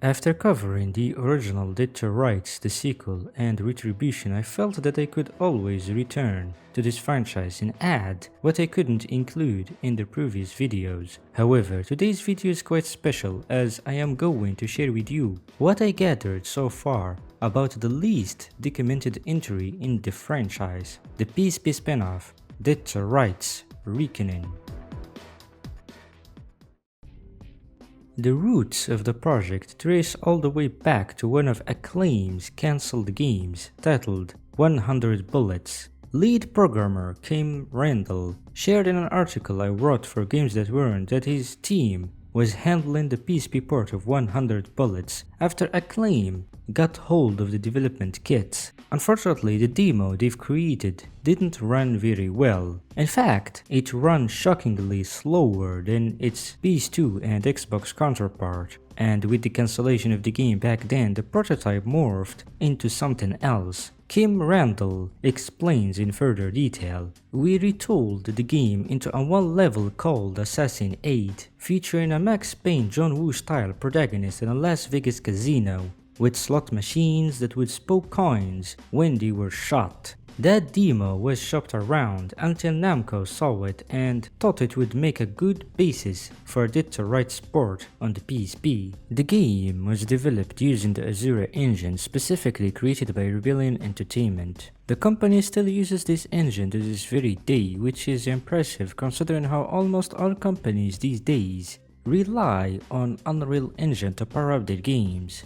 After covering the original Dead to Rights, the sequel, and Retribution, I felt that I could always return to this franchise and add what I couldn't include in the previous videos. However, today's video is quite special as I am going to share with you what I gathered so far about the least documented entry in the franchise, the PSP spin-off, Dead to Rights Reckoning. The roots of the project trace all the way back to one of Acclaim's cancelled games titled 100 Bullets. Lead programmer Kim Randell shared in an article I wrote for Games That Weren't that his team was handling the PSP port of 100 Bullets after Acclaim got hold of the development kits. Unfortunately, the demo they've created didn't run very well. In fact, it ran shockingly slower than its PS2 and Xbox counterpart, and with the cancellation of the game back then, the prototype morphed into something else. Kim Randell explains in further detail, "We retooled the game into a one level called Assassin 8, featuring a Max Payne John Woo style protagonist in a Las Vegas casino, with slot machines that would spook coins when they were shot. That demo was shopped around until Namco saw it and thought it would make a good basis for a Dead to Rights port on the PSP. The game was developed using the Azura engine specifically created by Rebellion Entertainment. The company still uses this engine to this very day, which is impressive considering how almost all companies these days rely on Unreal Engine to power up their games.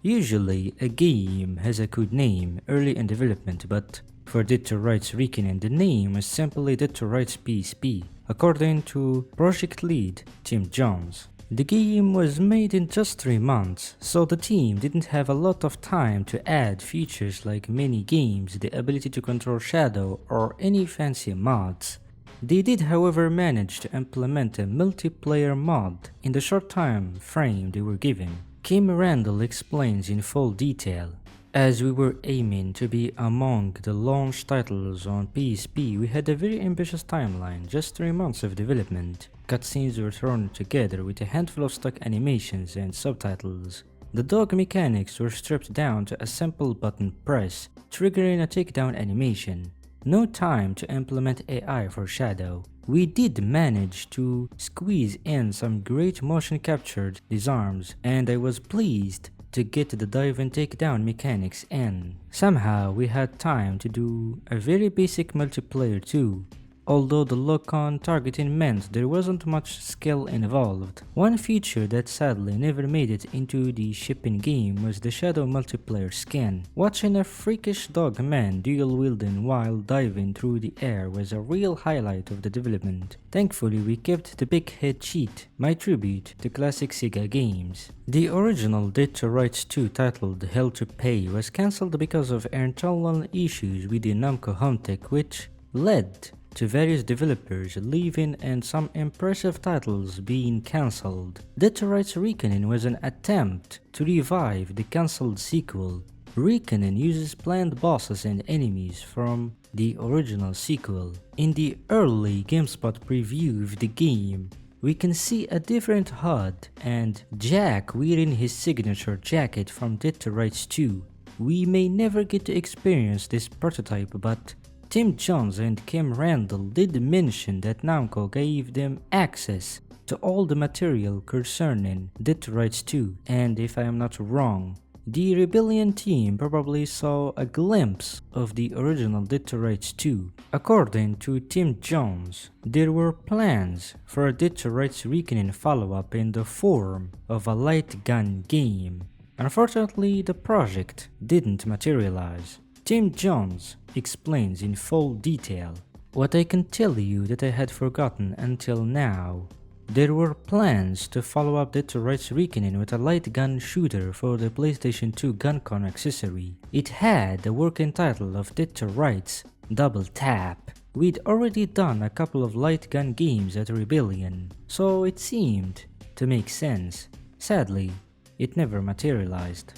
Usually, a game has a code name early in development, but for Dead to Rights Reckoning, the name is simply Dead to Rights PSP, according to project lead Tim Jones. The game was made in just 3 months, so the team didn't have a lot of time to add features like mini games, the ability to control shadow, or any fancy mods. They did, however, manage to implement a multiplayer mod in the short time frame they were given. Kim Randell explains in full detail, "As we were aiming to be among the launch titles on PSP, we had a very ambitious timeline, just 3 months of development. Cutscenes were thrown together with a handful of stock animations and subtitles. The dog mechanics were stripped down to a simple button press, triggering a takedown animation. No time to implement AI for Shadow. We did manage to squeeze in some great motion captured disarms, and I was pleased to get the dive and takedown mechanics in. Somehow we had time to do a very basic multiplayer too, although the lock-on targeting meant there wasn't much skill involved. One feature that sadly never made it into the shipping game was the Shadow multiplayer skin. Watching a freakish dog man dual-wielding while diving through the air was a real highlight of the development. Thankfully, we kept the big head cheat, my tribute to classic Sega games." The original Dead to Rights 2 titled Hell to Pay was cancelled because of internal issues with the Namco home tech, which led to various developers leaving and some impressive titles being cancelled. Dead to Rights Reckoning was an attempt to revive the cancelled sequel. Reckoning uses planned bosses and enemies from the original sequel. In the early GameSpot preview of the game, we can see a different HUD and Jack wearing his signature jacket from Dead to Rights 2. We may never get to experience this prototype, but Tim Jones and Kim Randell did mention that Namco gave them access to all the material concerning Dead to Rights 2, and if I am not wrong, the Rebellion team probably saw a glimpse of the original Dead to Rights 2. According to Tim Jones, there were plans for a Dead to Rights Reckoning follow-up in the form of a light gun game. Unfortunately, the project didn't materialize. Tim Jones explains in full detail, "What I can tell you that I had forgotten until now. There were plans to follow up Dead to Rights Reckoning with a light gun shooter for the PlayStation 2 GunCon accessory. It had the working title of Dead to Rights Double Tap. We'd already done a couple of light gun games at Rebellion, so it seemed to make sense. Sadly, it never materialized."